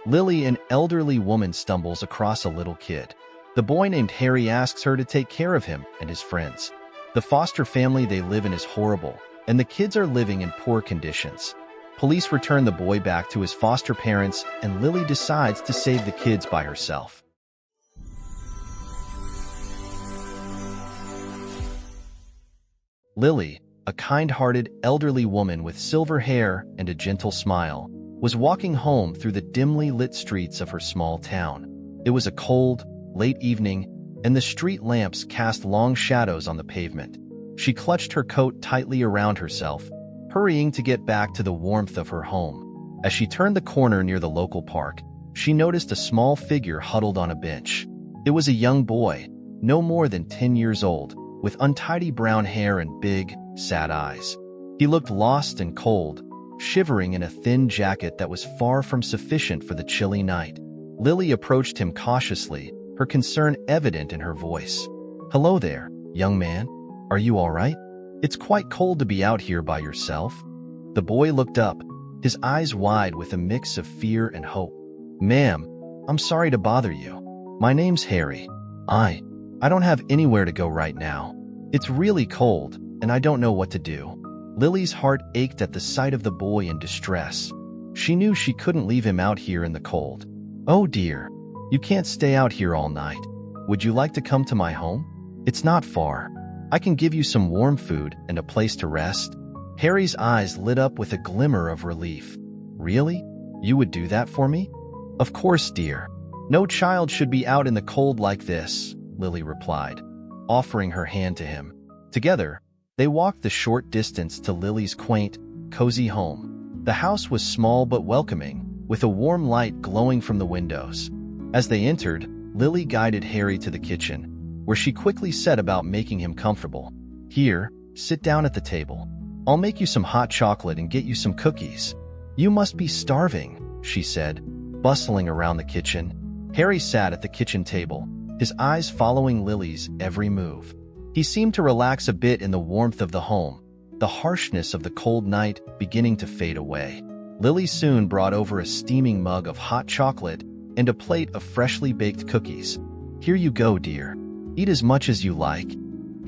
Lily, an elderly woman, stumbles across a little kid. The boy named Harry asks her to take care of him and his friends. The foster family they live in is horrible, and the kids are living in poor conditions. Police return the boy back to his foster parents, and Lily decides to save the kids by herself. Lily, a kind-hearted elderly woman with silver hair and a gentle smile, was walking home through the dimly lit streets of her small town. It was a cold, late evening, and the street lamps cast long shadows on the pavement. She clutched her coat tightly around herself, hurrying to get back to the warmth of her home. As she turned the corner near the local park, she noticed a small figure huddled on a bench. It was a young boy, no more than 10 years old, with untidy brown hair and big, sad eyes. He looked lost and cold, shivering in a thin jacket that was far from sufficient for the chilly night. Lily approached him cautiously, her concern evident in her voice. "Hello there, young man. Are you all right? It's quite cold to be out here by yourself." The boy looked up, his eyes wide with a mix of fear and hope. "Ma'am, I'm sorry to bother you. My name's Harry. I don't have anywhere to go right now. It's really cold, and I don't know what to do." Lily's heart ached at the sight of the boy in distress. She knew she couldn't leave him out here in the cold. "Oh dear, you can't stay out here all night. Would you like to come to my home? It's not far. I can give you some warm food and a place to rest." Harry's eyes lit up with a glimmer of relief. "Really? You would do that for me?" "Of course, dear. No child should be out in the cold like this," Lily replied, offering her hand to him. Together, they walked the short distance to Lily's quaint, cozy home. The house was small but welcoming, with a warm light glowing from the windows. As they entered, Lily guided Harry to the kitchen, where she quickly set about making him comfortable. "Here, sit down at the table. I'll make you some hot chocolate and get you some cookies. You must be starving," she said, bustling around the kitchen. Harry sat at the kitchen table, his eyes following Lily's every move. He seemed to relax a bit in the warmth of the home, the harshness of the cold night beginning to fade away. Lily soon brought over a steaming mug of hot chocolate and a plate of freshly baked cookies. "Here you go, dear. Eat as much as you like."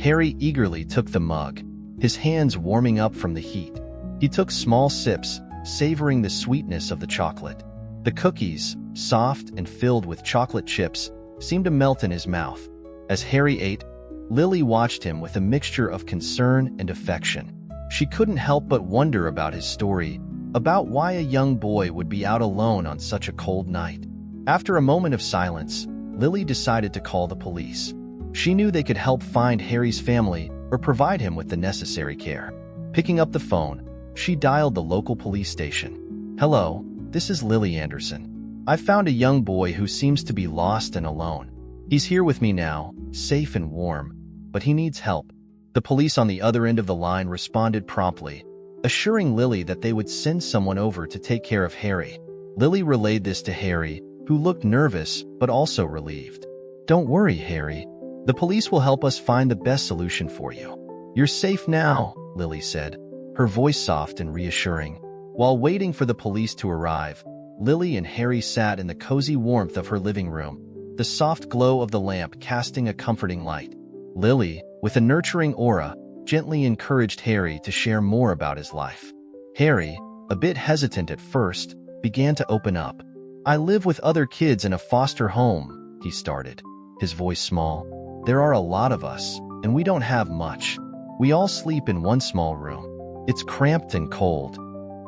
Harry eagerly took the mug, his hands warming up from the heat. He took small sips, savoring the sweetness of the chocolate. The cookies, soft and filled with chocolate chips, seemed to melt in his mouth. As Harry ate, Lily watched him with a mixture of concern and affection. She couldn't help but wonder about his story, about why a young boy would be out alone on such a cold night. After a moment of silence, Lily decided to call the police. She knew they could help find Harry's family or provide him with the necessary care. Picking up the phone, she dialed the local police station. "Hello, this is Lily Anderson. I found a young boy who seems to be lost and alone. He's here with me now, safe and warm, but he needs help." The police on the other end of the line responded promptly, assuring Lily that they would send someone over to take care of Harry. Lily relayed this to Harry, who looked nervous but also relieved. "Don't worry, Harry. The police will help us find the best solution for you. You're safe now," Lily said, her voice soft and reassuring. While waiting for the police to arrive, Lily and Harry sat in the cozy warmth of her living room, the soft glow of the lamp casting a comforting light. Lily, with a nurturing aura, gently encouraged Harry to share more about his life. Harry, a bit hesitant at first, began to open up. "I live with other kids in a foster home," he started, his voice small. "There are a lot of us, and we don't have much. We all sleep in one small room. It's cramped and cold."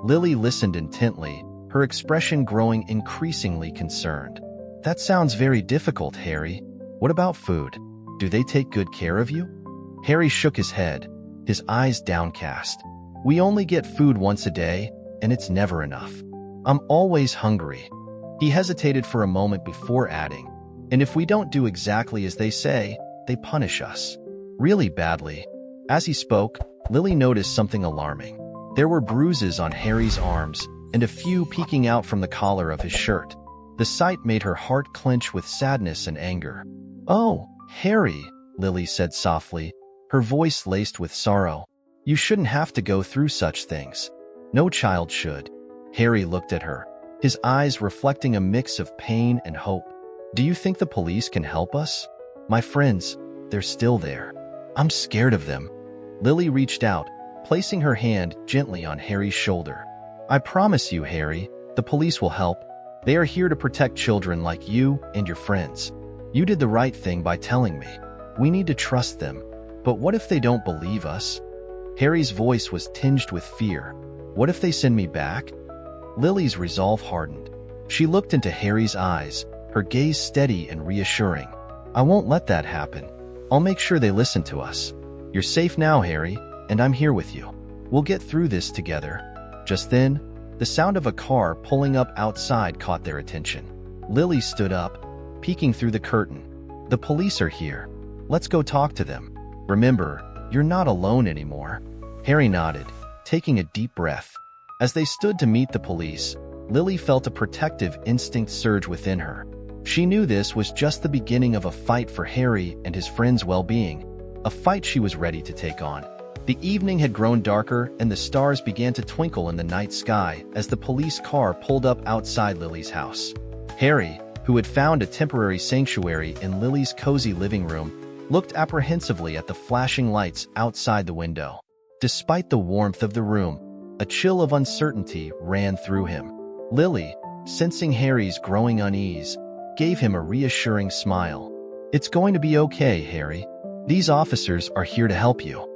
Lily listened intently, her expression growing increasingly concerned. "That sounds very difficult, Harry. What about food? Do they take good care of you?" Harry shook his head, his eyes downcast. "We only get food once a day, and it's never enough. I'm always hungry." He hesitated for a moment before adding, "And if we don't do exactly as they say, they punish us. Really badly." As he spoke, Lily noticed something alarming. There were bruises on Harry's arms, and a few peeking out from the collar of his shirt. The sight made her heart clench with sadness and anger. "Oh, Harry," Lily said softly, her voice laced with sorrow. "You shouldn't have to go through such things. No child should." Harry looked at her, his eyes reflecting a mix of pain and hope. "Do you think the police can help us? My friends, they're still there. I'm scared of them." Lili reached out, placing her hand gently on Harry's shoulder. "I promise you, Harry, the police will help. They are here to protect children like you and your friends. You did the right thing by telling me. We need to trust them. But what if they don't believe us?" Harry's voice was tinged with fear. "What if they send me back?" Lily's resolve hardened. She looked into Harry's eyes, her gaze steady and reassuring. "I won't let that happen. I'll make sure they listen to us. You're safe now, Harry, and I'm here with you. We'll get through this together." Just then, the sound of a car pulling up outside caught their attention. Lily stood up, peeking through the curtain. "The police are here. Let's go talk to them. Remember, you're not alone anymore." Harry nodded, taking a deep breath. As they stood to meet the police, Lily felt a protective instinct surge within her. She knew this was just the beginning of a fight for Harry and his friends' well-being, a fight she was ready to take on. The evening had grown darker and the stars began to twinkle in the night sky as the police car pulled up outside Lily's house. Harry, who had found a temporary sanctuary in Lily's cozy living room, looked apprehensively at the flashing lights outside the window. Despite the warmth of the room, a chill of uncertainty ran through him. Lily, sensing Harry's growing unease, gave him a reassuring smile. "It's going to be okay, Harry. These officers are here to help you."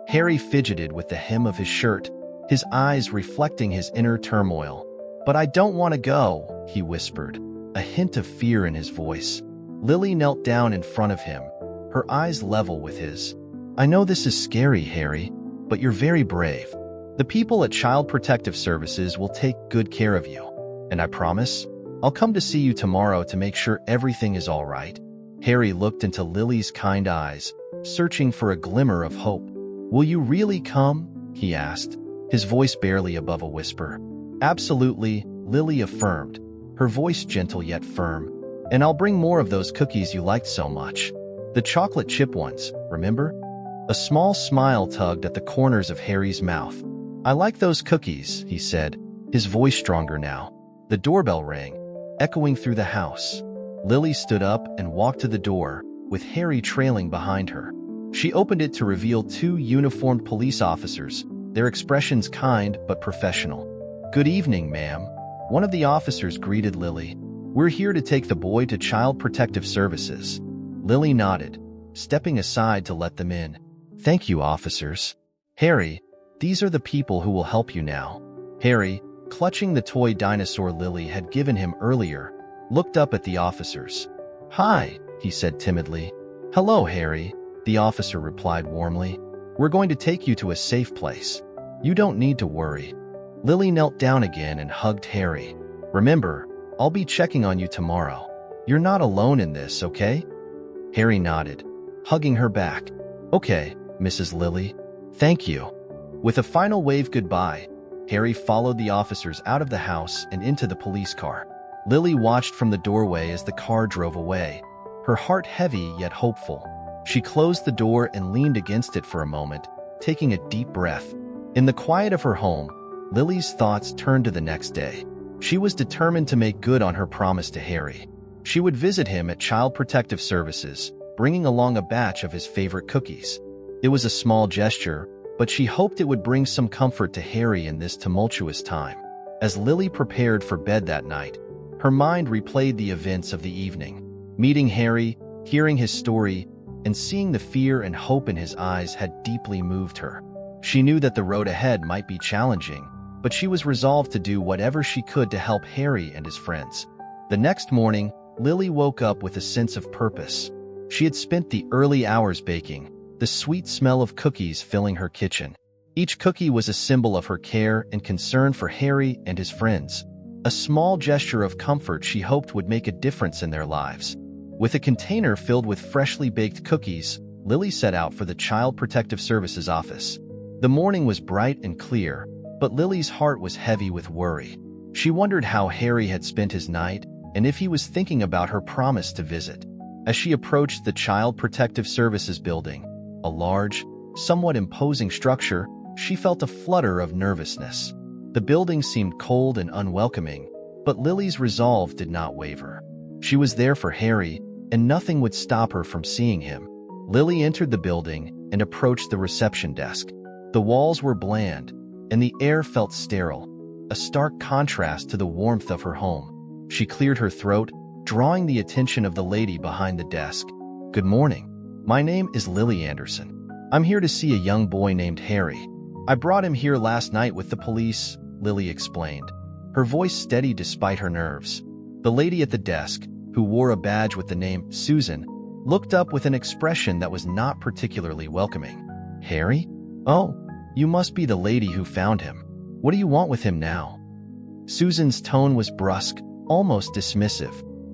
Harry fidgeted with the hem of his shirt, his eyes reflecting his inner turmoil. "But I don't want to go," he whispered, a hint of fear in his voice. Lily knelt down in front of him, her eyes level with his. "I know this is scary, Harry, but you're very brave. The people at Child Protective Services will take good care of you. And I promise, I'll come to see you tomorrow to make sure everything is all right." Harry looked into Lily's kind eyes, searching for a glimmer of hope. "Will you really come?" he asked, his voice barely above a whisper. "Absolutely," Lily affirmed, her voice gentle yet firm. "And I'll bring more of those cookies you liked so much. The chocolate chip ones, remember?" A small smile tugged at the corners of Harry's mouth. "I like those cookies," he said, his voice stronger now. The doorbell rang, echoing through the house. Lily stood up and walked to the door, with Harry trailing behind her. She opened it to reveal two uniformed police officers, their expressions kind but professional. "Good evening, ma'am." One of the officers greeted Lily. "We're here to take the boy to Child Protective Services." Lily nodded, stepping aside to let them in. "Thank you, officers." "Harry, these are the people who will help you now." Harry, clutching the toy dinosaur Lily had given him earlier, looked up at the officers. "Hi," he said timidly. "Hello, Harry," the officer replied warmly. "We're going to take you to a safe place. You don't need to worry." Lily knelt down again and hugged Harry. "Remember, I'll be checking on you tomorrow. You're not alone in this, okay?" Harry nodded, hugging her back. "Okay, Mrs. Lily. Thank you." With a final wave goodbye, Harry followed the officers out of the house and into the police car. Lily watched from the doorway as the car drove away, her heart heavy yet hopeful. She closed the door and leaned against it for a moment, taking a deep breath. In the quiet of her home, Lily's thoughts turned to the next day. She was determined to make good on her promise to Harry. She would visit him at Child Protective Services, bringing along a batch of his favorite cookies. It was a small gesture, but she hoped it would bring some comfort to Harry in this tumultuous time. As Lily prepared for bed that night, her mind replayed the events of the evening. Meeting Harry, hearing his story, and seeing the fear and hope in his eyes had deeply moved her. She knew that the road ahead might be challenging, but she was resolved to do whatever she could to help Harry and his friends. The next morning, Lily woke up with a sense of purpose. She had spent the early hours baking, the sweet smell of cookies filling her kitchen. Each cookie was a symbol of her care and concern for Harry and his friends, a small gesture of comfort she hoped would make a difference in their lives. With a container filled with freshly baked cookies, Lily set out for the Child Protective Services office. The morning was bright and clear, but Lily's heart was heavy with worry. She wondered how Harry had spent his night and if he was thinking about her promise to visit. As she approached the Child Protective Services building, a large, somewhat imposing structure, she felt a flutter of nervousness. The building seemed cold and unwelcoming, But Lily's resolve did not waver. She was there for Harry, and nothing would stop her from seeing him. Lily entered the building and approached the reception desk. The walls were bland, and the air felt sterile, a stark contrast to the warmth of her home. She cleared her throat, drawing the attention of the lady behind the desk. "Good morning. My name is Lily Anderson. I'm here to see a young boy named Harry. I brought him here last night with the police," Lily explained, her voice steady despite her nerves. The lady at the desk, who wore a badge with the name Susan, looked up with an expression that was not particularly welcoming. "Harry? Oh, you must be the lady who found him. What do you want with him now?" Susan's tone was brusque, almost dismissive.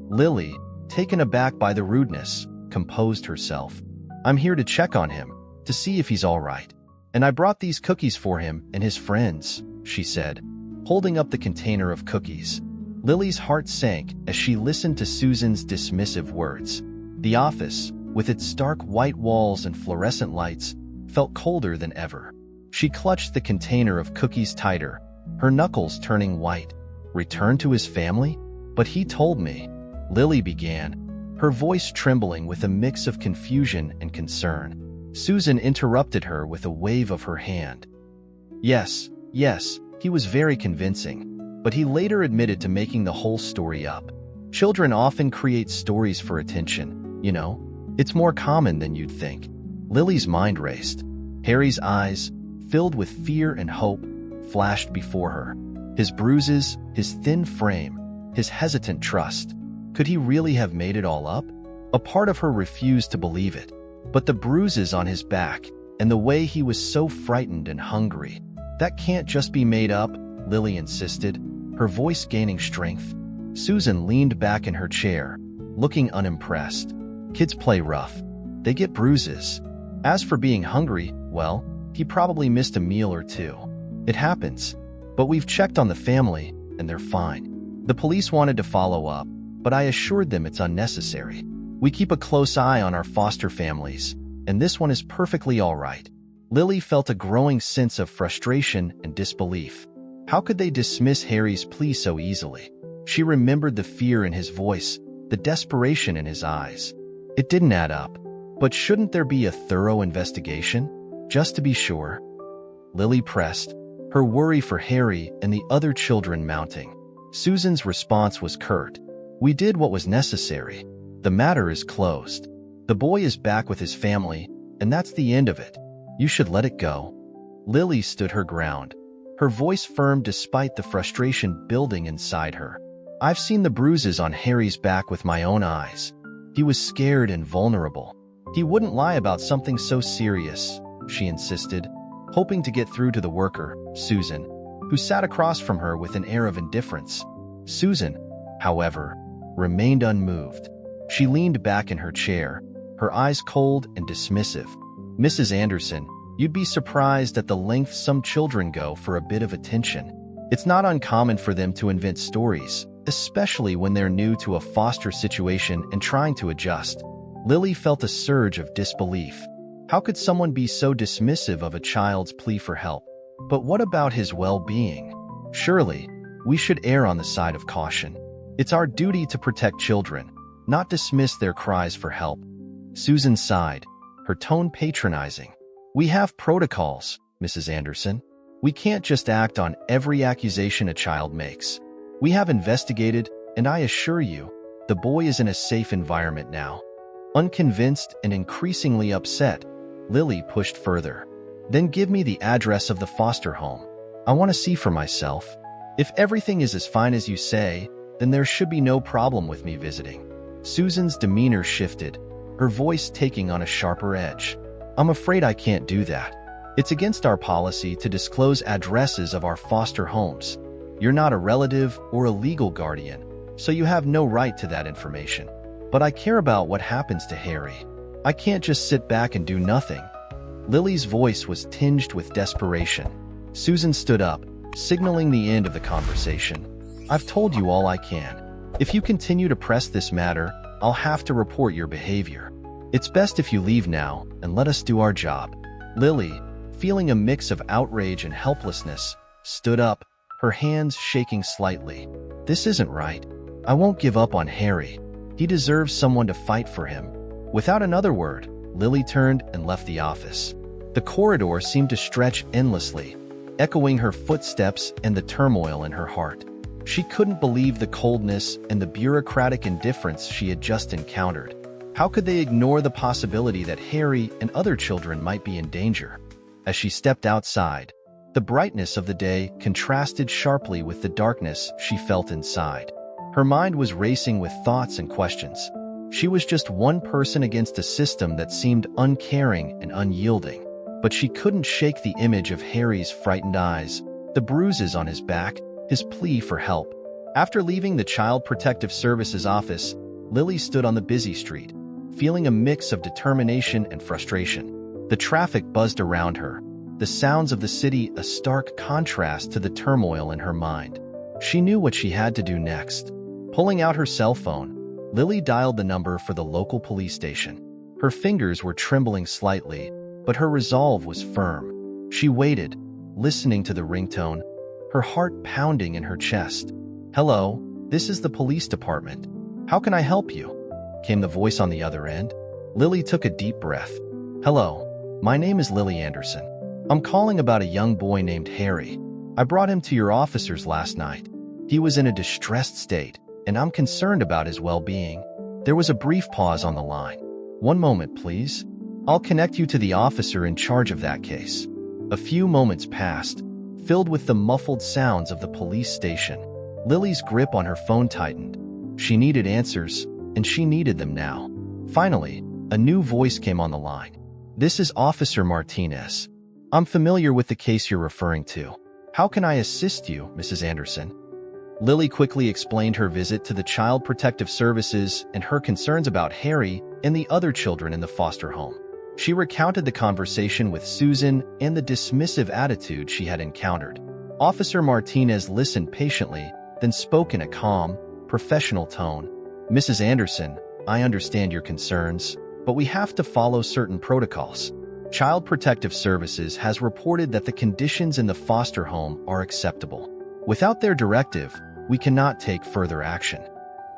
Lily, taken aback by the rudeness, composed herself. "I'm here to check on him, to see if he's all right. And I brought these cookies for him and his friends," she said, holding up the container of cookies. Lily's heart sank as she listened to Susan's dismissive words. The office, with its stark white walls and fluorescent lights, felt colder than ever. She clutched the container of cookies tighter, her knuckles turning white. "Return to his family? But he told me," Lily began, her voice trembling with a mix of confusion and concern. Susan interrupted her with a wave of her hand. Yes, he was very convincing, but he later admitted to making the whole story up. Children often create stories for attention, you know? It's more common than you'd think." Lily's mind raced. Harry's eyes, filled with fear and hope, flashed before her. His bruises, his thin frame, his hesitant trust. Could he really have made it all up? A part of her refused to believe it. But the bruises on his back, and the way he was so frightened and hungry, that can't just be made up, Lily insisted, her voice gaining strength. Susan leaned back in her chair, looking unimpressed. "Kids play rough. They get bruises. As for being hungry, well, he probably missed a meal or two. It happens. But we've checked on the family, and they're fine. The police wanted to follow up, but I assured them it's unnecessary. We keep a close eye on our foster families, and this one is perfectly all right." Lily felt a growing sense of frustration and disbelief. How could they dismiss Harry's plea so easily? She remembered the fear in his voice, the desperation in his eyes. It didn't add up. But shouldn't there be a thorough investigation? Just to be sure. Lily pressed, her worry for Harry and the other children mounting. Susan's response was curt. "We did what was necessary. The matter is closed. The boy is back with his family, and that's the end of it. You should let it go." Lily stood her ground, her voice firm despite the frustration building inside her. "I've seen the bruises on Harry's back with my own eyes. He was scared and vulnerable. He wouldn't lie about something so serious," she insisted, hoping to get through to the worker, Susan, who sat across from her with an air of indifference. Susan, however, remained unmoved. She leaned back in her chair, her eyes cold and dismissive. "Mrs. Anderson, you'd be surprised at the length some children go for a bit of attention. It's not uncommon for them to invent stories, especially when they're new to a foster situation and trying to adjust." Lily felt a surge of disbelief. How could someone be so dismissive of a child's plea for help? But what about his well-being? Surely, we should err on the side of caution. It's our duty to protect children, not dismiss their cries for help. Susan sighed, her tone patronizing. "We have protocols, Mrs. Anderson. We can't just act on every accusation a child makes. We have investigated, and I assure you, the boy is in a safe environment now." Unconvinced and increasingly upset, Lily pushed further. "Then give me the address of the foster home. I want to see for myself. If everything is as fine as you say, then there should be no problem with me visiting." Susan's demeanor shifted, her voice taking on a sharper edge. "I'm afraid I can't do that. It's against our policy to disclose addresses of our foster homes. You're not a relative or a legal guardian, so you have no right to that information. But I care about what happens to Harry. I can't just sit back and do nothing." Lily's voice was tinged with desperation. Susan stood up, signaling the end of the conversation. "I've told you all I can. If you continue to press this matter, I'll have to report your behavior. It's best if you leave now and let us do our job." Lily, feeling a mix of outrage and helplessness, stood up, her hands shaking slightly. This isn't right. I won't give up on Harry. He deserves someone to fight for him. Without another word, Lili turned and left the office. The corridor seemed to stretch endlessly, echoing her footsteps and the turmoil in her heart. She couldn't believe the coldness and the bureaucratic indifference she had just encountered. How could they ignore the possibility that Harry and other children might be in danger? As she stepped outside, the brightness of the day contrasted sharply with the darkness she felt inside. Her mind was racing with thoughts and questions. She was just one person against a system that seemed uncaring and unyielding. But she couldn't shake the image of Harry's frightened eyes, the bruises on his back, his plea for help. After leaving the Child Protective Services office, Lili stood on the busy street, feeling a mix of determination and frustration. The traffic buzzed around her, the sounds of the city a stark contrast to the turmoil in her mind. She knew what she had to do next. Pulling out her cell phone, Lili dialed the number for the local police station. Her fingers were trembling slightly, but her resolve was firm. She waited, listening to the ringtone, her heart pounding in her chest. "Hello, this is the police department. How can I help you?" came the voice on the other end. Lili took a deep breath. "Hello, my name is Lili Anderson. I'm calling about a young boy named Harry. I brought him to your officers last night. He was in a distressed state, and I'm concerned about his well-being." There was a brief pause on the line. "One moment, please. I'll connect you to the officer in charge of that case." A few moments passed, filled with the muffled sounds of the police station. Lili's grip on her phone tightened. She needed answers, and she needed them now. Finally, a new voice came on the line. "This is Officer Martinez. I'm familiar with the case you're referring to. How can I assist you, Mrs. Anderson?" Lili quickly explained her visit to the Child Protective Services and her concerns about Harry and the other children in the foster home. She recounted the conversation with Susan and the dismissive attitude she had encountered. Officer Martinez listened patiently, then spoke in a calm, professional tone. "Mrs. Anderson, I understand your concerns, but we have to follow certain protocols. Child Protective Services has reported that the conditions in the foster home are acceptable. Without their directive, we cannot take further action."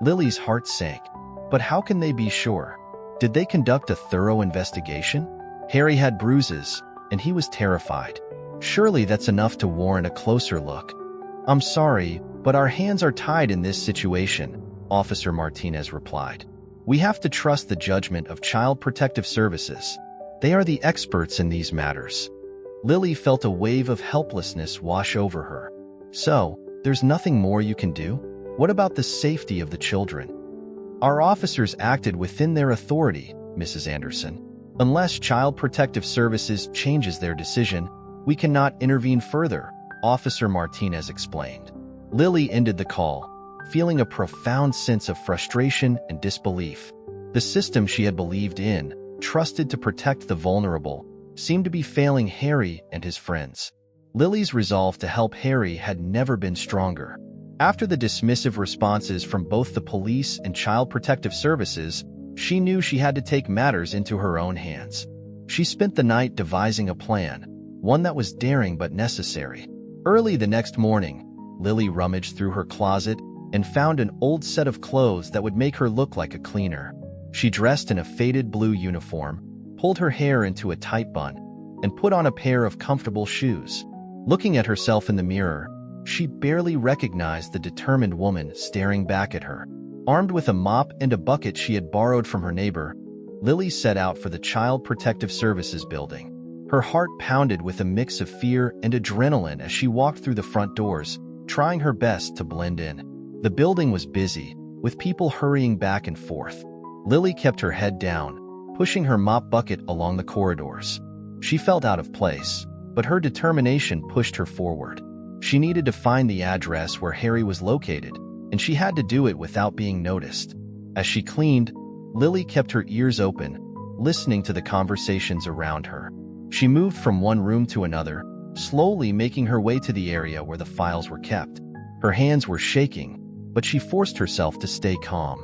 Lili's heart sank. But how can they be sure? Did they conduct a thorough investigation? Harry had bruises, and he was terrified. Surely that's enough to warrant a closer look. "I'm sorry, but our hands are tied in this situation," Officer Martinez replied. "We have to trust the judgment of Child Protective Services. They are the experts in these matters." Lili felt a wave of helplessness wash over her. "So, there's nothing more you can do? What about the safety of the children?" "Our officers acted within their authority, Mrs. Anderson. Unless Child Protective Services changes their decision, we cannot intervene further," Officer Martinez explained. Lili ended the call, feeling a profound sense of frustration and disbelief. The system she had believed in, trusted to protect the vulnerable, seemed to be failing Harry and his friends. Lili's resolve to help Harry had never been stronger. After the dismissive responses from both the police and Child Protective Services, she knew she had to take matters into her own hands. She spent the night devising a plan, one that was daring but necessary. Early the next morning, Lili rummaged through her closet and found an old set of clothes that would make her look like a cleaner. She dressed in a faded blue uniform, pulled her hair into a tight bun, and put on a pair of comfortable shoes. Looking at herself in the mirror, she barely recognized the determined woman staring back at her. Armed with a mop and a bucket she had borrowed from her neighbor, Lili set out for the Child Protective Services building. Her heart pounded with a mix of fear and adrenaline as she walked through the front doors, trying her best to blend in. The building was busy, with people hurrying back and forth. Lili kept her head down, pushing her mop bucket along the corridors. She felt out of place, but her determination pushed her forward. She needed to find the address where Harry was located, and she had to do it without being noticed. As she cleaned, Lili kept her ears open, listening to the conversations around her. She moved from one room to another, slowly making her way to the area where the files were kept. Her hands were shaking, but she forced herself to stay calm.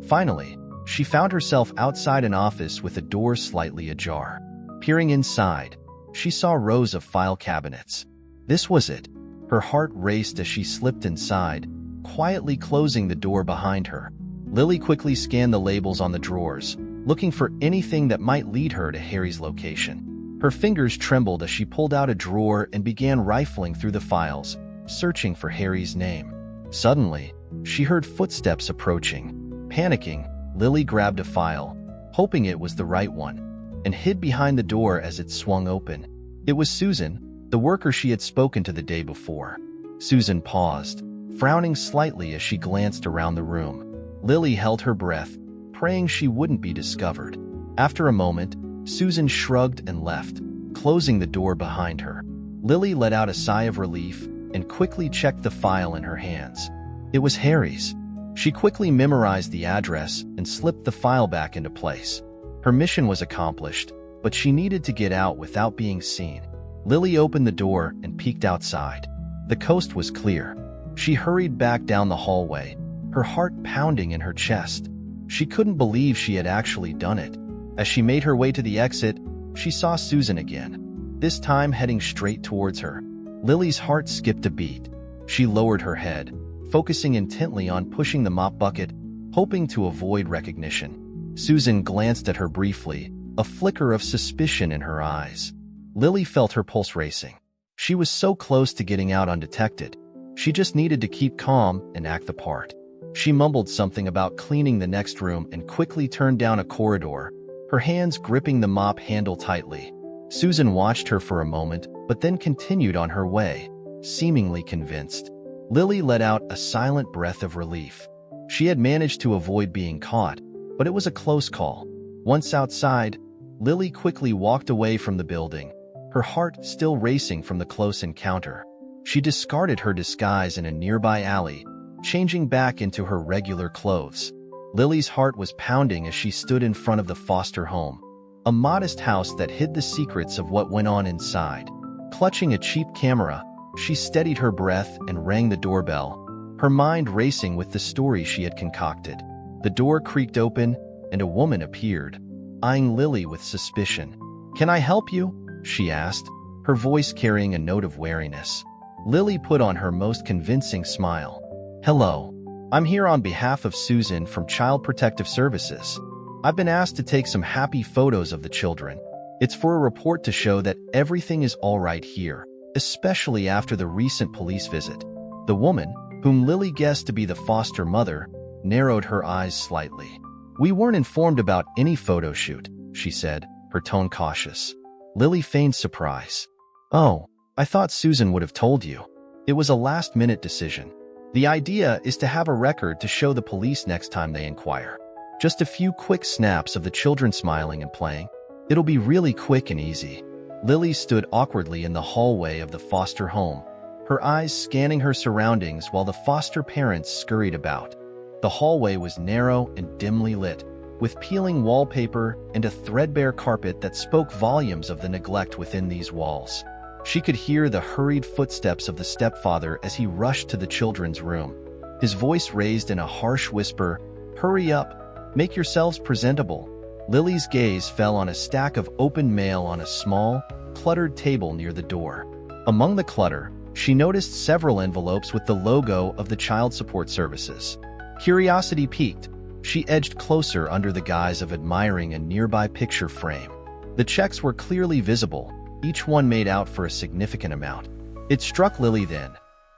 Finally, she found herself outside an office with the door slightly ajar. Peering inside, she saw rows of file cabinets. This was it. Her heart raced as she slipped inside, quietly closing the door behind her. Lili quickly scanned the labels on the drawers, looking for anything that might lead her to Harry's location. Her fingers trembled as she pulled out a drawer and began rifling through the files, searching for Harry's name. Suddenly, she heard footsteps approaching. Panicking, Lili grabbed a file, hoping it was the right one, and hid behind the door as it swung open. It was Susan, the worker she had spoken to the day before. Susan paused, frowning slightly as she glanced around the room. Lili held her breath, praying she wouldn't be discovered. After a moment, Susan shrugged and left, closing the door behind her. Lili let out a sigh of relief and quickly checked the file in her hands. It was Harry's. She quickly memorized the address and slipped the file back into place. Her mission was accomplished, but she needed to get out without being seen. Lili opened the door and peeked outside. The coast was clear. She hurried back down the hallway, her heart pounding in her chest. She couldn't believe she had actually done it. As she made her way to the exit, she saw Susan again, this time heading straight towards her. Lili's heart skipped a beat. She lowered her head, focusing intently on pushing the mop bucket, hoping to avoid recognition. Susan glanced at her briefly, a flicker of suspicion in her eyes. Lili felt her pulse racing. She was so close to getting out undetected. She just needed to keep calm and act the part. She mumbled something about cleaning the next room and quickly turned down a corridor, her hands gripping the mop handle tightly. Susan watched her for a moment, but then continued on her way, seemingly convinced. Lili let out a silent breath of relief. She had managed to avoid being caught, but it was a close call. Once outside, Lili quickly walked away from the building, her heart still racing from the close encounter. She discarded her disguise in a nearby alley, changing back into her regular clothes. Lili's heart was pounding as she stood in front of the foster home, a modest house that hid the secrets of what went on inside. Clutching a cheap camera, she steadied her breath and rang the doorbell, her mind racing with the story she had concocted. The door creaked open, and a woman appeared, eyeing Lili with suspicion. "Can I help you?" she asked, her voice carrying a note of wariness. Lili put on her most convincing smile. "Hello. I'm here on behalf of Susan from Child Protective Services. I've been asked to take some happy photos of the children. It's for a report to show that everything is all right here, especially after the recent police visit." The woman, whom Lili guessed to be the foster mother, narrowed her eyes slightly. "We weren't informed about any photo shoot," she said, her tone cautious. Lili feigned surprise. "Oh, I thought Susan would have told you. It was a last-minute decision. The idea is to have a record to show the police next time they inquire. Just a few quick snaps of the children smiling and playing. It'll be really quick and easy." Lili stood awkwardly in the hallway of the foster home, her eyes scanning her surroundings while the foster parents scurried about. The hallway was narrow and dimly lit, with peeling wallpaper and a threadbare carpet that spoke volumes of the neglect within these walls. She could hear the hurried footsteps of the stepfather as he rushed to the children's room, his voice raised in a harsh whisper, "Hurry up, make yourselves presentable." Lili's gaze fell on a stack of open mail on a small, cluttered table near the door. Among the clutter, she noticed several envelopes with the logo of the Child Support Services. Curiosity piqued, she edged closer under the guise of admiring a nearby picture frame. The checks were clearly visible, each one made out for a significant amount. It struck Lili then.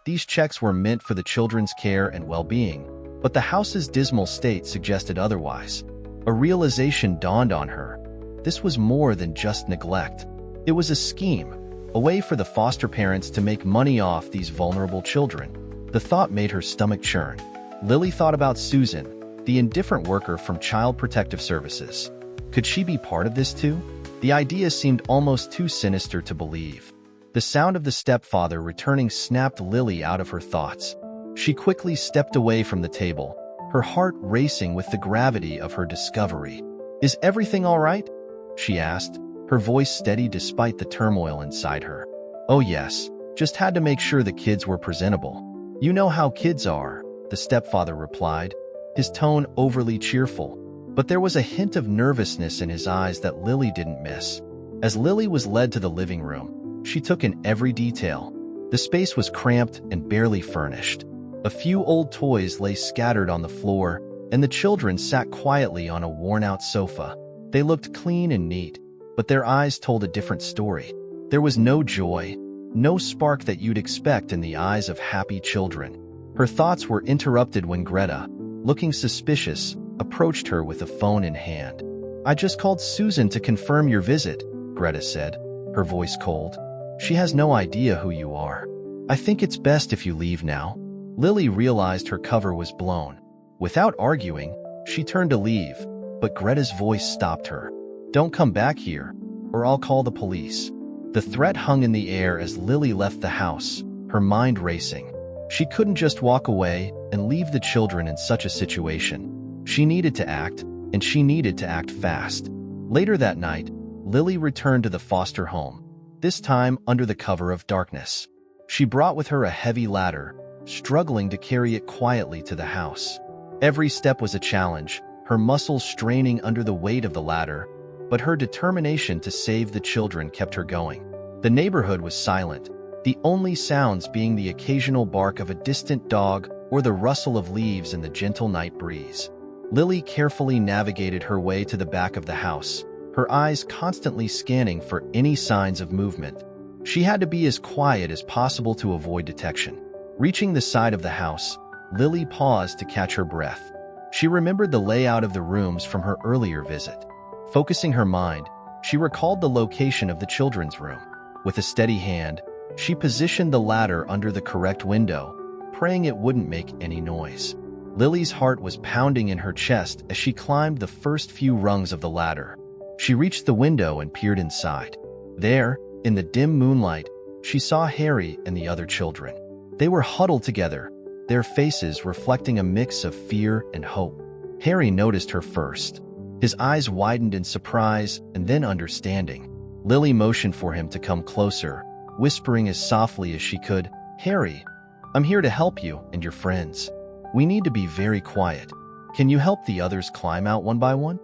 These checks were meant for the children's care and well-being, but the house's dismal state suggested otherwise. A realization dawned on her. This was more than just neglect. It was a scheme, a way for the foster parents to make money off these vulnerable children. The thought made her stomach churn. Lili thought about Susan, the indifferent worker from Child Protective Services. Could she be part of this too? The idea seemed almost too sinister to believe. The sound of the stepfather returning snapped Lili out of her thoughts. She quickly stepped away from the table, her heart racing with the gravity of her discovery. "Is everything all right?" she asked, her voice steady despite the turmoil inside her. "Oh yes, just had to make sure the kids were presentable. You know how kids are," the stepfather replied, his tone overly cheerful. But there was a hint of nervousness in his eyes that Lili didn't miss. As Lili was led to the living room, she took in every detail. The space was cramped and barely furnished. A few old toys lay scattered on the floor, and the children sat quietly on a worn-out sofa. They looked clean and neat, but their eyes told a different story. There was no joy, no spark that you'd expect in the eyes of happy children. Her thoughts were interrupted when Greta, looking suspicious, approached her with a phone in hand. "I just called Susan to confirm your visit," Greta said, her voice cold. "She has no idea who you are. I think it's best if you leave now." Lili realized her cover was blown. Without arguing, she turned to leave, but Greta's voice stopped her. "Don't come back here, or I'll call the police." The threat hung in the air as Lili left the house, her mind racing. She couldn't just walk away and leave the children in such a situation. She needed to act, and she needed to act fast. Later that night, Lili returned to the foster home, this time under the cover of darkness. She brought with her a heavy ladder, struggling to carry it quietly to the house. Every step was a challenge, her muscles straining under the weight of the ladder, but her determination to save the children kept her going. The neighborhood was silent, the only sounds being the occasional bark of a distant dog or the rustle of leaves in the gentle night breeze. Lili carefully navigated her way to the back of the house, her eyes constantly scanning for any signs of movement. She had to be as quiet as possible to avoid detection. Reaching the side of the house, Lili paused to catch her breath. She remembered the layout of the rooms from her earlier visit. Focusing her mind, she recalled the location of the children's room. With a steady hand, she positioned the ladder under the correct window, praying it wouldn't make any noise. Lili's heart was pounding in her chest as she climbed the first few rungs of the ladder. She reached the window and peered inside. There, in the dim moonlight, she saw Harry and the other children. They were huddled together, their faces reflecting a mix of fear and hope. Harry noticed her first. His eyes widened in surprise and then understanding. Lili motioned for him to come closer, whispering as softly as she could, "Harry, I'm here to help you and your friends. We need to be very quiet. Can you help the others climb out one by one?"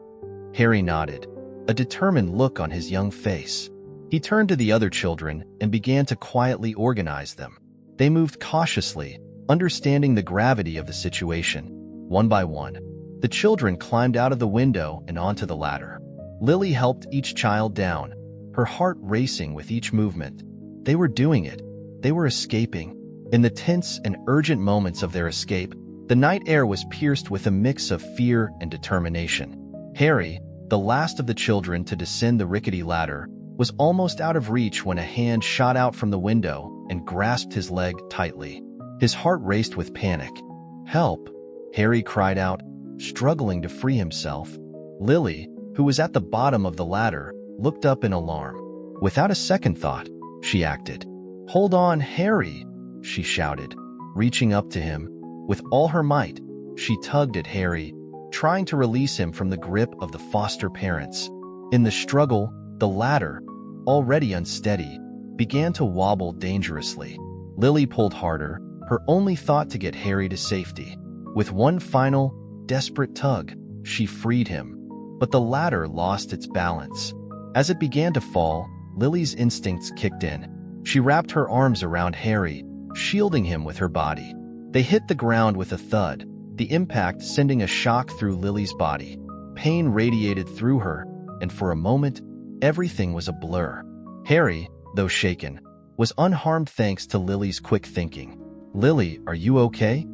Harry nodded, a determined look on his young face. He turned to the other children and began to quietly organize them. They moved cautiously, understanding the gravity of the situation. One by one, the children climbed out of the window and onto the ladder. Lili helped each child down, her heart racing with each movement. They were doing it. They were escaping. In the tense and urgent moments of their escape, the night air was pierced with a mix of fear and determination. Harry, the last of the children to descend the rickety ladder, was almost out of reach when a hand shot out from the window and grasped his leg tightly. His heart raced with panic. "Help!" Harry cried out, struggling to free himself. Lili, who was at the bottom of the ladder, looked up in alarm. Without a second thought, she acted. "Hold on, Harry!" she shouted, reaching up to him. With all her might, she tugged at Harry, trying to release him from the grip of the foster parents. In the struggle, the ladder, already unsteady, began to wobble dangerously. Lili pulled harder, her only thought to get Harry to safety. With one final, desperate tug, she freed him, but the ladder lost its balance. As it began to fall, Lili's instincts kicked in. She wrapped her arms around Harry, shielding him with her body. They hit the ground with a thud, the impact sending a shock through Lili's body. Pain radiated through her, and for a moment, everything was a blur. Harry, though shaken, was unharmed thanks to Lili's quick thinking. "Lili, are you okay?"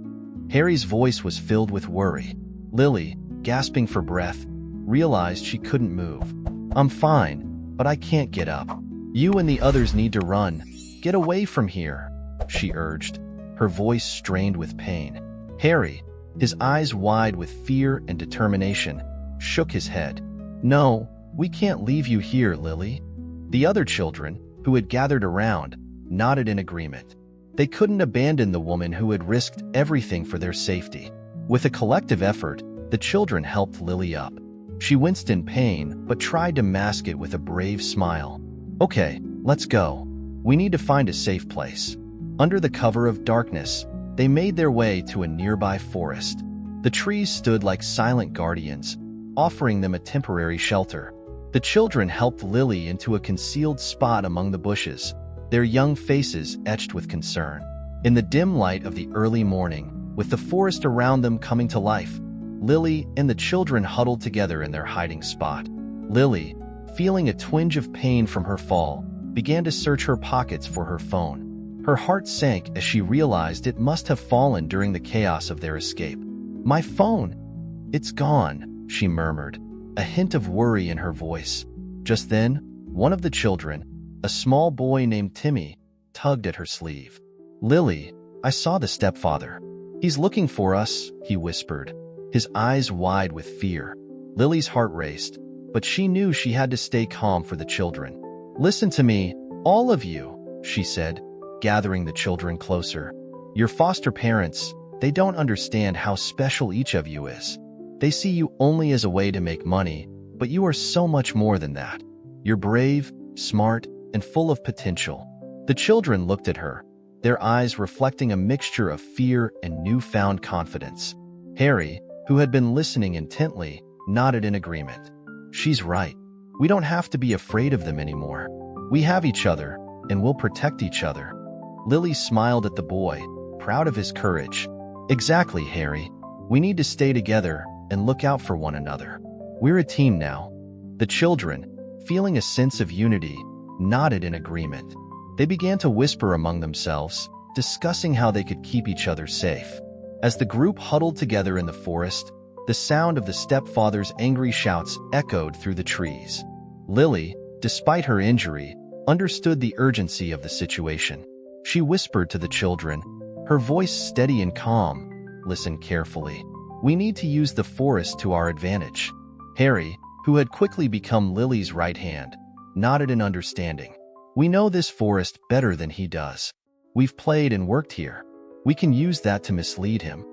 Harry's voice was filled with worry. Lili, gasping for breath, realized she couldn't move. "I'm fine, but I can't get up. You and the others need to run. Get away from here," she urged, her voice strained with pain. Harry, his eyes wide with fear and determination, shook his head. "No, we can't leave you here, Lili." The other children, who had gathered around, nodded in agreement. They couldn't abandon the woman who had risked everything for their safety. With a collective effort, the children helped Lili up. She winced in pain, but tried to mask it with a brave smile. "Okay, let's go. We need to find a safe place." Under the cover of darkness, they made their way to a nearby forest. The trees stood like silent guardians, offering them a temporary shelter. The children helped Lili into a concealed spot among the bushes, their young faces etched with concern. In the dim light of the early morning, with the forest around them coming to life, Lili and the children huddled together in their hiding spot. Lili, feeling a twinge of pain from her fall, began to search her pockets for her phone. Her heart sank as she realized it must have fallen during the chaos of their escape. "My phone! It's gone," she murmured, a hint of worry in her voice. Just then, one of the children, a small boy named Timmy, tugged at her sleeve. "Lili, I saw the stepfather. He's looking for us," he whispered, his eyes wide with fear. Lili's heart raced, but she knew she had to stay calm for the children. "Listen to me, all of you," she said, gathering the children closer. "Your foster parents, they don't understand how special each of you is. They see you only as a way to make money, but you are so much more than that. You're brave, smart, and full of potential." The children looked at her, their eyes reflecting a mixture of fear and newfound confidence. Harry, who had been listening intently, nodded in agreement. "She's right. We don't have to be afraid of them anymore. We have each other, and we'll protect each other." Lili smiled at the boy, proud of his courage. "Exactly, Harry. We need to stay together and look out for one another. We're a team now." The children, feeling a sense of unity, nodded in agreement. They began to whisper among themselves, discussing how they could keep each other safe. As the group huddled together in the forest, the sound of the stepfather's angry shouts echoed through the trees. Lili, despite her injury, understood the urgency of the situation. She whispered to the children, her voice steady and calm, "Listen carefully. We need to use the forest to our advantage." Harry, who had quickly become Lili's right hand, nodded in understanding. "We know this forest better than he does. We've played and worked here. We can use that to mislead him."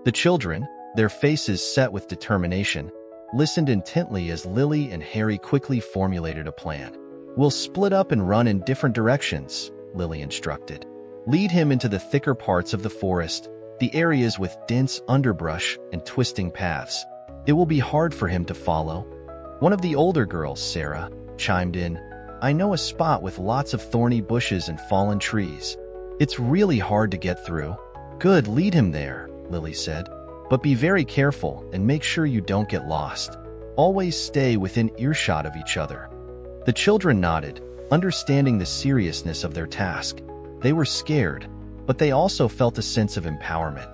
The children, their faces set with determination, listened intently as Lili and Harry quickly formulated a plan. "We'll split up and run in different directions," Lili instructed. "Lead him into the thicker parts of the forest, the areas with dense underbrush and twisting paths. It will be hard for him to follow." One of the older girls, Sarah, chimed in, "I know a spot with lots of thorny bushes and fallen trees. It's really hard to get through." "Good, lead him there," Lili said. "But be very careful and make sure you don't get lost. Always stay within earshot of each other." The children nodded, understanding the seriousness of their task. They were scared, but they also felt a sense of empowerment.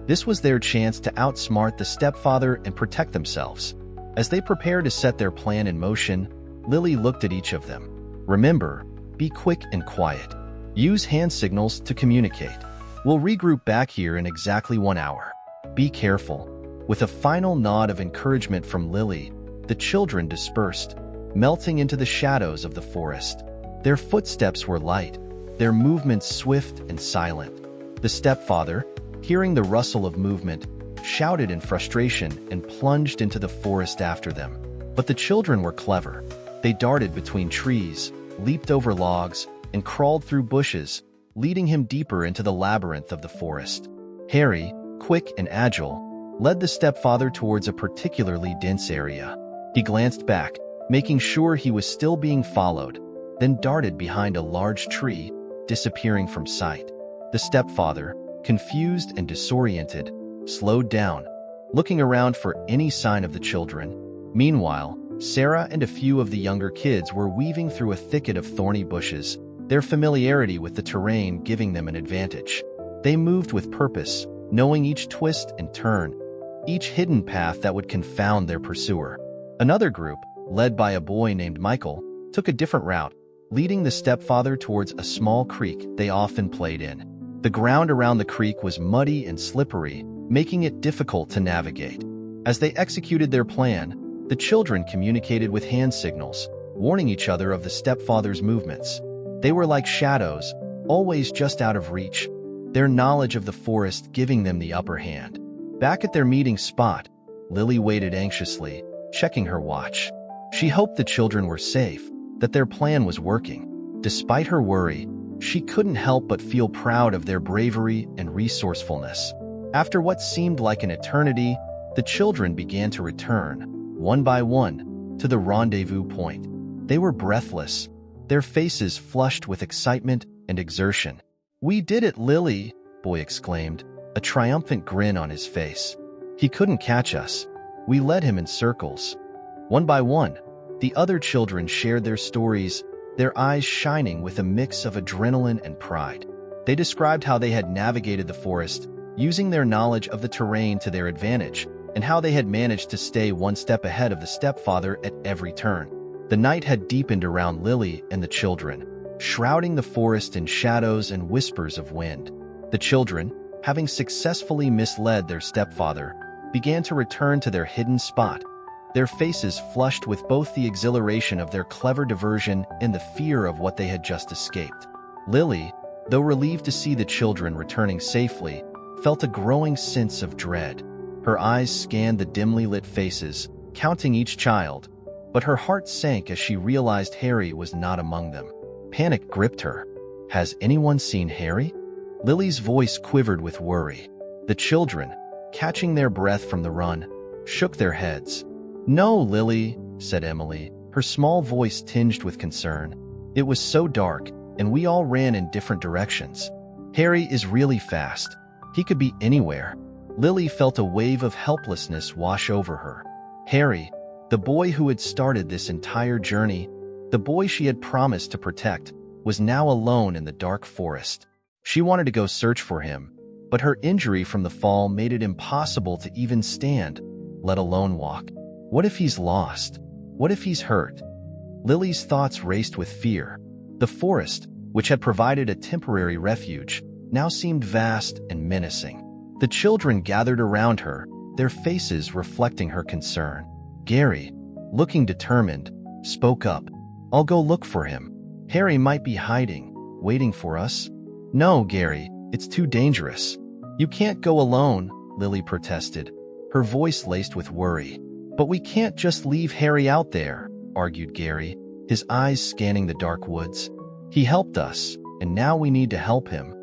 This was their chance to outsmart the stepfather and protect themselves. As they prepared to set their plan in motion, Lili looked at each of them. "Remember, be quick and quiet. Use hand signals to communicate. We'll regroup back here in exactly 1 hour. Be careful." With a final nod of encouragement from Lili, the children dispersed, melting into the shadows of the forest. Their footsteps were light, their movements swift and silent. The stepfather, hearing the rustle of movement, shouted in frustration and plunged into the forest after them. But the children were clever. They darted between trees, leaped over logs, and crawled through bushes, leading him deeper into the labyrinth of the forest. Harry, quick and agile, led the stepfather towards a particularly dense area. He glanced back, making sure he was still being followed, then darted behind a large tree, disappearing from sight. The stepfather, confused and disoriented, slowed down, looking around for any sign of the children. Meanwhile, Sarah and a few of the younger kids were weaving through a thicket of thorny bushes, their familiarity with the terrain giving them an advantage. They moved with purpose, knowing each twist and turn, each hidden path that would confound their pursuer. Another group, led by a boy named Michael, took a different route, leading the stepfather towards a small creek they often played in. The ground around the creek was muddy and slippery, making it difficult to navigate. As they executed their plan, the children communicated with hand signals, warning each other of the stepfather's movements. They were like shadows, always just out of reach, their knowledge of the forest giving them the upper hand. Back at their meeting spot, Lili waited anxiously, checking her watch. She hoped the children were safe, that their plan was working. Despite her worry, she couldn't help but feel proud of their bravery and resourcefulness. After what seemed like an eternity, the children began to return, one by one, to the rendezvous point. They were breathless, their faces flushed with excitement and exertion. "We did it, Lili," boy exclaimed, a triumphant grin on his face. He couldn't catch us. We led him in circles. One by one, the other children shared their stories, their eyes shining with a mix of adrenaline and pride. They described how they had navigated the forest, using their knowledge of the terrain to their advantage, and how they had managed to stay one step ahead of the stepfather at every turn. The night had deepened around Lili and the children, shrouding the forest in shadows and whispers of wind. The children, having successfully misled their stepfather, began to return to their hidden spot, their faces flushed with both the exhilaration of their clever diversion and the fear of what they had just escaped. Lili, though relieved to see the children returning safely, felt a growing sense of dread. Her eyes scanned the dimly lit faces, counting each child, but her heart sank as she realized Harry was not among them. Panic gripped her. Has anyone seen Harry? Lili's voice quivered with worry. The children, catching their breath from the run, shook their heads. No, Lili, said Emily, her small voice tinged with concern. It was so dark, and we all ran in different directions. Harry is really fast. He could be anywhere. Lili felt a wave of helplessness wash over her. Harry, the boy who had started this entire journey, the boy she had promised to protect, was now alone in the dark forest. She wanted to go search for him, but her injury from the fall made it impossible to even stand, let alone walk. What if he's lost? What if he's hurt? Lili's thoughts raced with fear. The forest, which had provided a temporary refuge, now seemed vast and menacing. The children gathered around her, their faces reflecting her concern. Gary, looking determined, spoke up. I'll go look for him. Harry might be hiding, waiting for us. No, Gary, it's too dangerous. You can't go alone, Lili protested, her voice laced with worry. But we can't just leave Harry out there, argued Gary, his eyes scanning the dark woods. He helped us, and now we need to help him.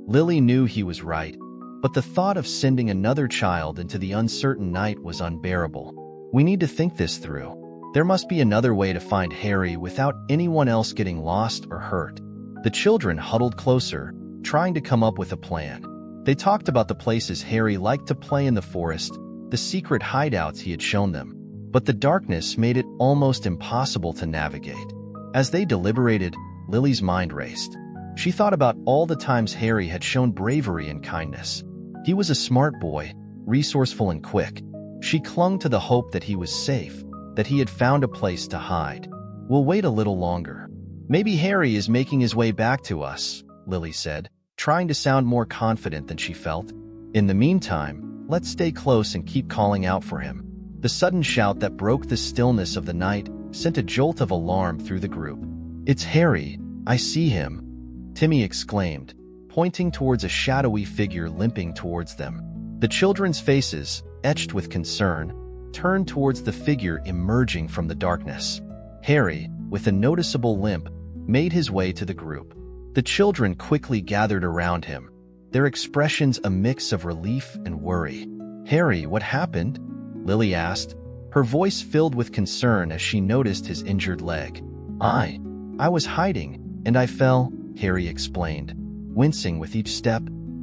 Lili knew he was right, but the thought of sending another child into the uncertain night was unbearable. We need to think this through. There must be another way to find Harry without anyone else getting lost or hurt. The children huddled closer, trying to come up with a plan. They talked about the places Harry liked to play in the forest, the secret hideouts he had shown them, but the darkness made it almost impossible to navigate. As they deliberated, Lili's mind raced. She thought about all the times Harry had shown bravery and kindness. He was a smart boy, resourceful and quick. She clung to the hope that he was safe, that he had found a place to hide. We'll wait a little longer. Maybe Harry is making his way back to us, Lili said, trying to sound more confident than she felt. In the meantime, let's stay close and keep calling out for him. The sudden shout that broke the stillness of the night sent a jolt of alarm through the group. It's Harry, I see him, Timmy exclaimed, pointing towards a shadowy figure limping towards them. The children's faces, etched with concern, turned towards the figure emerging from the darkness. Harry, with a noticeable limp, made his way to the group. The children quickly gathered around him, their expressions a mix of relief and worry. Harry, what happened? Lili asked, her voice filled with concern as she noticed his injured leg. I was hiding, and I fell, Harry explained, wincing with each step.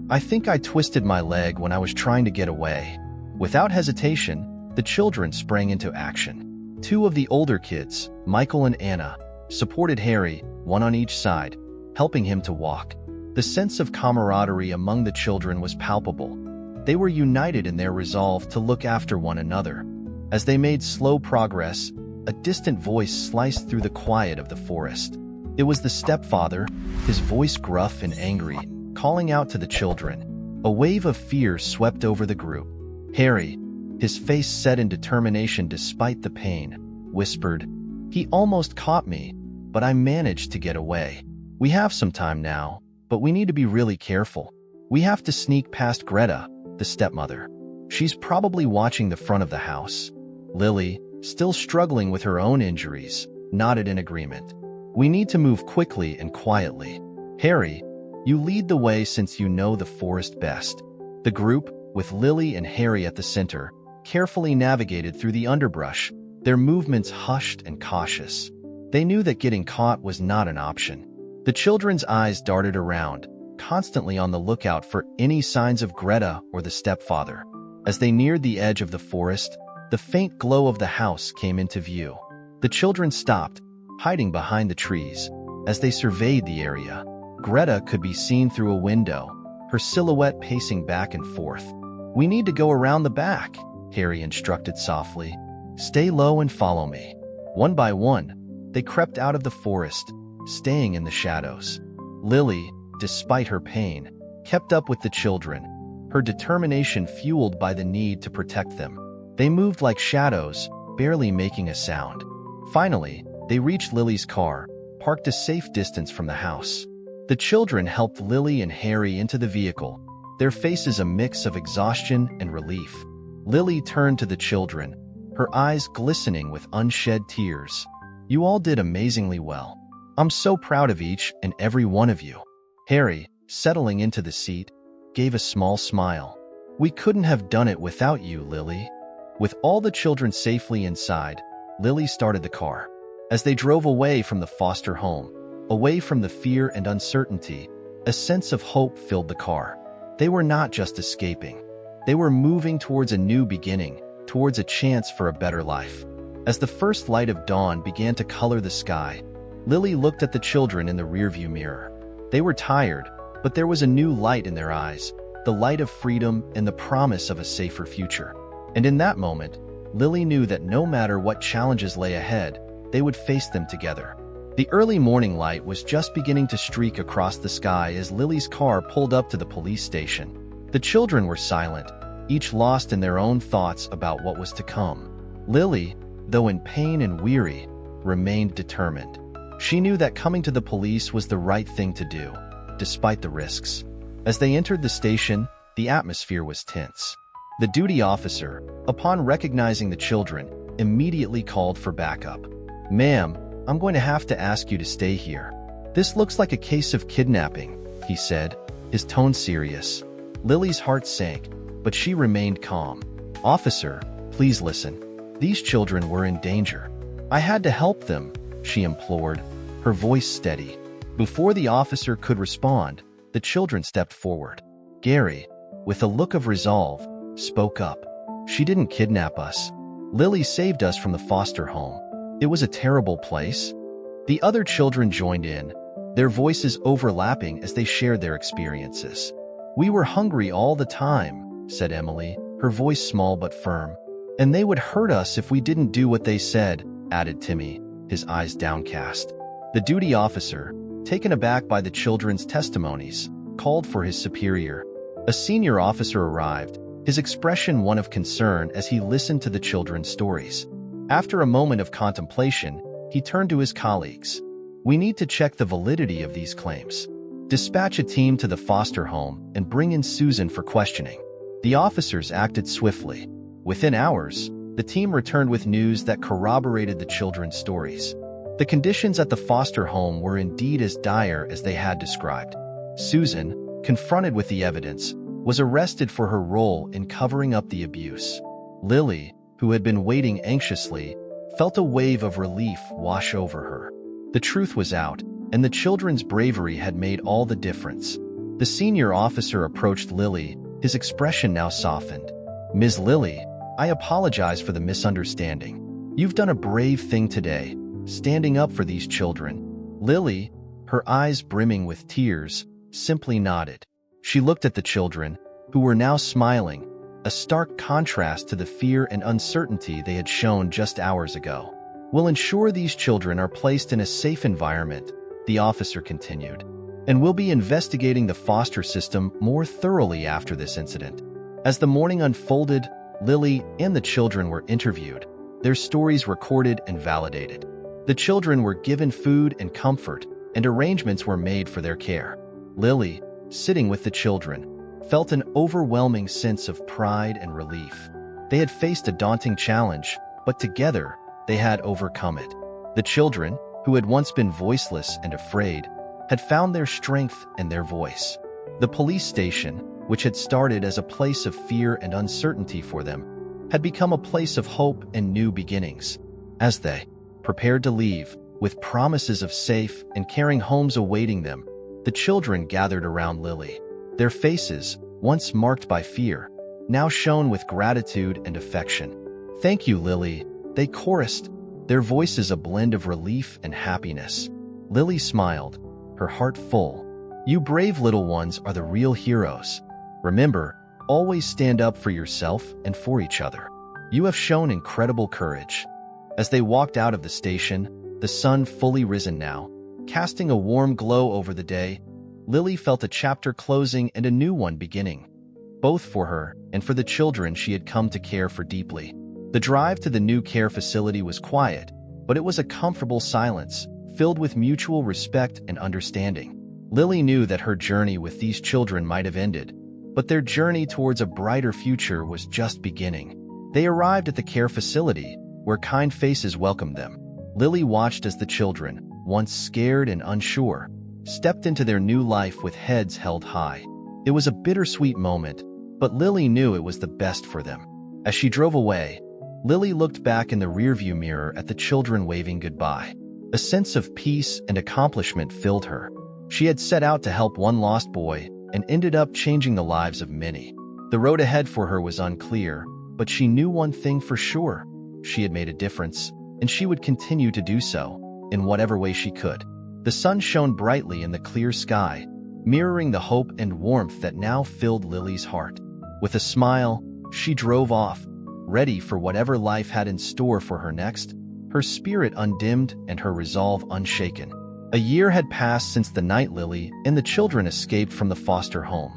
I think I twisted my leg when I was trying to get away. Without hesitation, the children sprang into action. Two of the older kids, Michael and Anna, supported Harry, one on each side, helping him to walk. The sense of camaraderie among the children was palpable. They were united in their resolve to look after one another. As they made slow progress, a distant voice sliced through the quiet of the forest. It was the stepfather, his voice gruff and angry, calling out to the children. A wave of fear swept over the group. Harry, his face set in determination despite the pain, whispered, "He almost caught me, but I managed to get away. We have some time now, but we need to be really careful. We have to sneak past Greta, the stepmother. She's probably watching the front of the house." Lili, still struggling with her own injuries, nodded in agreement. "We need to move quickly and quietly. Harry, you lead the way since you know the forest best." The group, with Lili and Harry at the center, carefully navigated through the underbrush, their movements hushed and cautious. They knew that getting caught was not an option. The children's eyes darted around, constantly on the lookout for any signs of Greta or the stepfather. As they neared the edge of the forest, the faint glow of the house came into view. The children stopped, hiding behind the trees. As they surveyed the area, Greta could be seen through a window, her silhouette pacing back and forth. "We need to go around the back," Harry instructed softly. "Stay low and follow me." One by one, they crept out of the forest, staying in the shadows. Lili, despite her pain, kept up with the children, her determination fueled by the need to protect them. They moved like shadows, barely making a sound. Finally, they reached Lili's car, parked a safe distance from the house. The children helped Lili and Harry into the vehicle, their faces a mix of exhaustion and relief. Lili turned to the children, her eyes glistening with unshed tears. "You all did amazingly well. I'm so proud of each and every one of you." Harry, settling into the seat, gave a small smile. "We couldn't have done it without you, Lili." With all the children safely inside, Lili started the car. As they drove away from the foster home, away from the fear and uncertainty, a sense of hope filled the car. They were not just escaping. They were moving towards a new beginning, towards a chance for a better life. As the first light of dawn began to color the sky, Lili looked at the children in the rearview mirror. They were tired, but there was a new light in their eyes, the light of freedom and the promise of a safer future. And in that moment, Lili knew that no matter what challenges lay ahead, they would face them together. The early morning light was just beginning to streak across the sky as Lili's car pulled up to the police station. The children were silent, each lost in their own thoughts about what was to come. Lili, though in pain and weary, remained determined. She knew that coming to the police was the right thing to do, despite the risks. As they entered the station, the atmosphere was tense. The duty officer, upon recognizing the children, immediately called for backup. "Ma'am, I'm going to have to ask you to stay here. This looks like a case of kidnapping," he said, his tone serious. Lili's heart sank, but she remained calm. "Officer, please listen. These children were in danger. I had to help them," she implored, her voice steady. Before the officer could respond, the children stepped forward. Gary, with a look of resolve, spoke up. "She didn't kidnap us. Lili saved us from the foster home. It was a terrible place." The other children joined in, their voices overlapping as they shared their experiences. "We were hungry all the time," said Emily, her voice small but firm. "And they would hurt us if we didn't do what they said," added Timmy, his eyes downcast. The duty officer, taken aback by the children's testimonies, called for his superior. A senior officer arrived, his expression one of concern as he listened to the children's stories. After a moment of contemplation, he turned to his colleagues. "We need to check the validity of these claims. Dispatch a team to the foster home and bring in Susan for questioning." The officers acted swiftly. Within hours, the team returned with news that corroborated the children's stories. The conditions at the foster home were indeed as dire as they had described. Susan, confronted with the evidence, was arrested for her role in covering up the abuse. Lili, who had been waiting anxiously, felt a wave of relief wash over her. The truth was out, and the children's bravery had made all the difference. The senior officer approached Lili, his expression now softened. "Ms. Lili, I apologize for the misunderstanding. You've done a brave thing today, standing up for these children." Lili, her eyes brimming with tears, simply nodded. She looked at the children, who were now smiling, a stark contrast to the fear and uncertainty they had shown just hours ago. "We'll ensure these children are placed in a safe environment," the officer continued, "and we'll be investigating the foster system more thoroughly after this incident." As the morning unfolded, Lili and the children were interviewed, their stories recorded and validated. The children were given food and comfort, and arrangements were made for their care. Lili, sitting with the children, felt an overwhelming sense of pride and relief. They had faced a daunting challenge, but together, they had overcome it. The children, who had once been voiceless and afraid, had found their strength and their voice. The police station, which had started as a place of fear and uncertainty for them, had become a place of hope and new beginnings. As they prepared to leave, with promises of safe and caring homes awaiting them, The children gathered around Lili. Their faces, once marked by fear, now shone with gratitude and affection. "Thank you, Lili," they chorused, their voices a blend of relief and happiness. Lili smiled, her heart full. "You brave little ones are the real heroes. Remember, always stand up for yourself and for each other. You have shown incredible courage." As they walked out of the station, the sun fully risen now, casting a warm glow over the day, Lili felt a chapter closing and a new one beginning, both for her and for the children she had come to care for deeply. The drive to the new care facility was quiet, but it was a comfortable silence, filled with mutual respect and understanding. Lili knew that her journey with these children might have ended, but their journey towards a brighter future was just beginning. They arrived at the care facility, where kind faces welcomed them. Lili watched as the children, once scared and unsure, stepped into their new life with heads held high. It was a bittersweet moment, but Lili knew it was the best for them. As she drove away, Lili looked back in the rearview mirror at the children waving goodbye. A sense of peace and accomplishment filled her. She had set out to help one lost boy and ended up changing the lives of many. The road ahead for her was unclear, but she knew one thing for sure. She had made a difference, and she would continue to do so, in whatever way she could. The sun shone brightly in the clear sky, mirroring the hope and warmth that now filled Lili's heart. With a smile, she drove off, ready for whatever life had in store for her next, her spirit undimmed and her resolve unshaken. A year had passed since the night Lili and the children escaped from the foster home.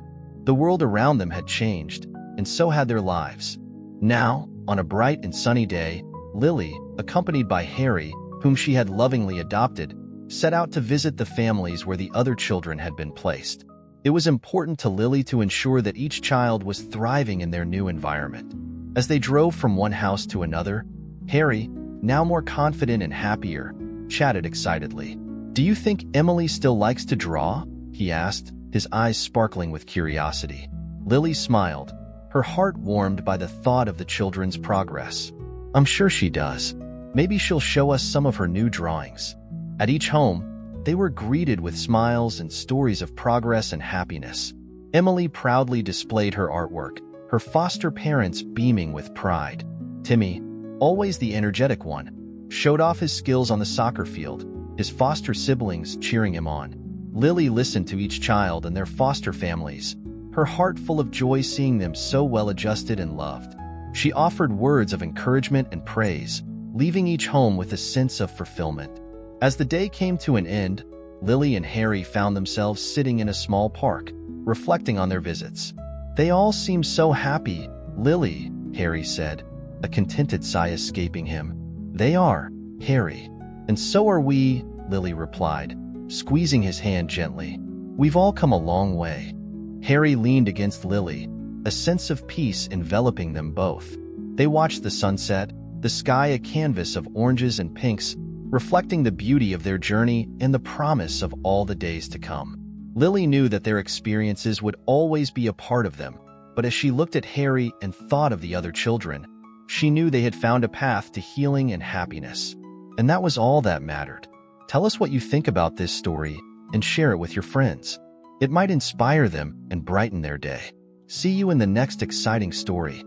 The world around them had changed, and so had their lives. Now, on a bright and sunny day, Lili, accompanied by Harry, whom she had lovingly adopted, set out to visit the families where the other children had been placed. It was important to Lili to ensure that each child was thriving in their new environment. As they drove from one house to another, Harry, now more confident and happier, chatted excitedly. "Do you think Emily still likes to draw?" he asked, his eyes sparkling with curiosity. Lili smiled, her heart warmed by the thought of the children's progress. "I'm sure she does. Maybe she'll show us some of her new drawings." At each home, they were greeted with smiles and stories of progress and happiness. Emily proudly displayed her artwork, her foster parents beaming with pride. Timmy, always the energetic one, showed off his skills on the soccer field, his foster siblings cheering him on. Lili listened to each child and their foster families, her heart full of joy seeing them so well adjusted and loved. She offered words of encouragement and praise, leaving each home with a sense of fulfillment. As the day came to an end, Lili and Harry found themselves sitting in a small park, reflecting on their visits. "They all seem so happy, Lili," Harry said, a contented sigh escaping him. "They are, Harry. And so are we," Lili replied, squeezing his hand gently. "We've all come a long way." Harry leaned against Lili, a sense of peace enveloping them both. They watched the sunset, the sky a canvas of oranges and pinks, reflecting the beauty of their journey and the promise of all the days to come. Lili knew that their experiences would always be a part of them, but as she looked at Harry and thought of the other children, she knew they had found a path to healing and happiness. And that was all that mattered. Tell us what you think about this story and share it with your friends. It might inspire them and brighten their day. See you in the next exciting story.